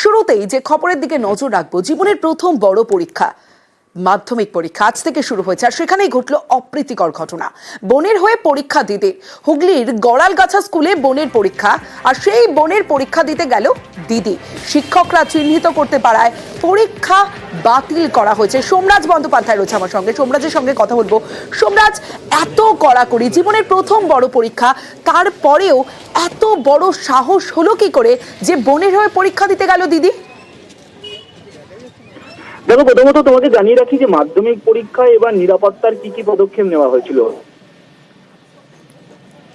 শুরুতেই যে খবরের দিকে নজর রাখবো, জীবনের প্রথম বড় পরীক্ষা মাধ্যমিক পরীক্ষা আজ থেকে শুরু হয়েছে, আর সেখানেই ঘটলো অপ্রীতিকর ঘটনা। বোনের হয়ে পরীক্ষা দিতে হুগলির গড়ালগাছা স্কুলে বোনের পরীক্ষা, আর সেই বোনের পরীক্ষা দিতে গেল দিদি। শিক্ষকরা চিহ্নিত করতে পারায় পরীক্ষা বাতিল করা হয়েছে। সোমরাজ বন্দ্যোপাধ্যায় রয়েছে আমার সঙ্গে, সোমরাজের সঙ্গে কথা বলবো। সোমরাজ, এত কড়াকড়ি, জীবনের প্রথম বড় পরীক্ষা, তারপরেও এত বড় সাহস হলো কি করে যে বোনের হয়ে পরীক্ষা দিতে গেল দিদি? দেখো, প্রথমত তোমাকে জানিয়ে রাখি যে মাধ্যমিক পরীক্ষায় এবার নিরাপত্তার কি পদক্ষেপ নেওয়া হয়েছিল।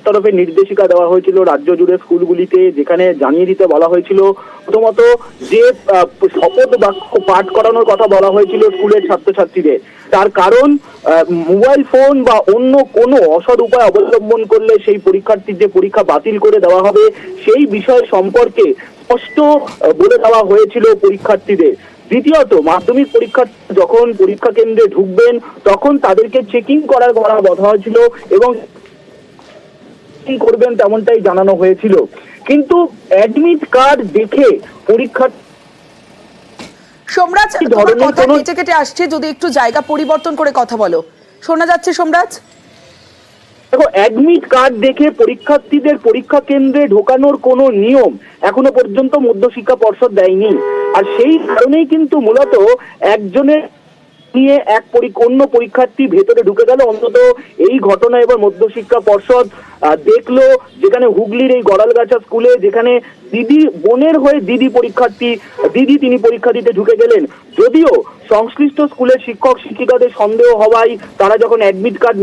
তরফে নির্দেশিকা দেওয়া হয়েছিল রাজ্য জুড়ে স্কুলগুলিতে, যেখানে জানিয়ে দিতে বলা হয়েছিল প্রথমত যে শপথ বাক্য পাঠ করানোর কথা বলা হয়েছিল স্কুলের ছাত্রছাত্রীদের। তার কারণ মোবাইল ফোন বা অন্য কোনো অসৎ উপায় অবলম্বন করলে সেই পরীক্ষার্থীর যে পরীক্ষা বাতিল করে দেওয়া হবে সেই বিষয় সম্পর্কে স্পষ্ট বলে দেওয়া হয়েছিল পরীক্ষার্থীদের। দ্বিতীয়ত, মাধ্যমিক পরীক্ষার্থী যখন পরীক্ষা কেন্দ্রে ঢুকবেন তখন তাদেরকে চেকিং করার কথা বলা হয়েছিল এবং করবেন তেমনটাই জানানো হয়েছিল। কিন্তু অ্যাডমিট কার্ড দেখে পরীক্ষার্থী সোমরাজ, তোমার কথা কেটে কেটে আসছে, যদি একটু জায়গা পরিবর্তন করে কথা বলো। শোনা যাচ্ছে সোমরাজ? দেখো, অ্যাডমিট কার্ড দেখে পরীক্ষার্থীদের পরীক্ষা কেন্দ্রে ঢোকানোর কোনো নিয়ম এখনো পর্যন্ত মধ্যশিক্ষা পর্ষদ দেয়নি। আর সেই কারণেই কিন্তু মূলত একজনের নিয়ে অন্য পরীক্ষার্থী ভেতরে ঢুকে গেল। অন্তত এই ঘটনা এবার মধ্যশিক্ষা পর্ষদ দেখলো, যেখানে হুগলির এই গড়ালগাছা স্কুলে, যেখানে দিদি বোনের হয়ে তিনি পরীক্ষা দিতে ঢুকে গেলেন। যদিও সংশ্লিষ্ট স্কুলের শিক্ষক শিক্ষিকাদের সন্দেহ হওয়ায় তারা যখন অ্যাডমিট কার্ড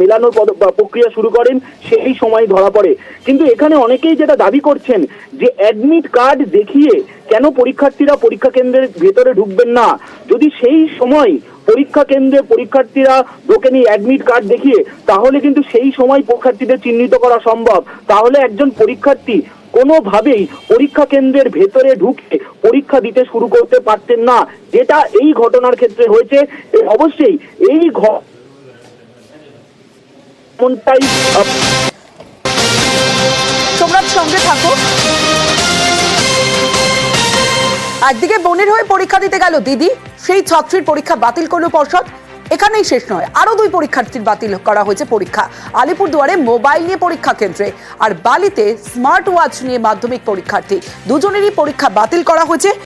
মেলানোর প্রক্রিয়া শুরু করেন সেই সময় ধরা পড়ে। কিন্তু এখানে অনেকেই যেটা দাবি করছেন যে অ্যাডমিট কার্ড দেখিয়ে কেন পরীক্ষার্থীরা পরীক্ষা কেন্দ্রের ভেতরে ঢুকবেন না। যদি সেই সময় পরীক্ষা কেন্দ্রে পরীক্ষার্থীরা ঢোকেনি অ্যাডমিট কার্ড দেখিয়ে, তাহলে কিন্তু সেই সময় পরীক্ষার্থীদের চিহ্নিত করা সম্ভব। তাহলে একজন পরীক্ষার্থী কোনোভাবেই পরীক্ষা কেন্দ্রের ভেতরে ঢুকে পরীক্ষা দিতে শুরু করতে পারতেন না, যেটা এই ঘটনার ক্ষেত্রে হয়েছে। অবশ্যই এই ঘটনাটাই। সোমরাজ, সঙ্গে থাকো। একদিকে বোনের হয়ে পরীক্ষা দিতে গেল দিদি, সেই ছাত্রীর পরীক্ষা বাতিল করলো পর্ষদ। এখানেই শেষ নয়, আরো দুই পরীক্ষার্থীর বাতিল করা হয়েছে পরীক্ষা। আলিপুরদুয়ারে মোবাইল নিয়ে পরীক্ষা কেন্দ্রে, আর বালিতে স্মার্ট ওয়াচ নিয়ে মাধ্যমিক পরীক্ষার্থী, দুজনেরই পরীক্ষা বাতিল করা হয়েছে।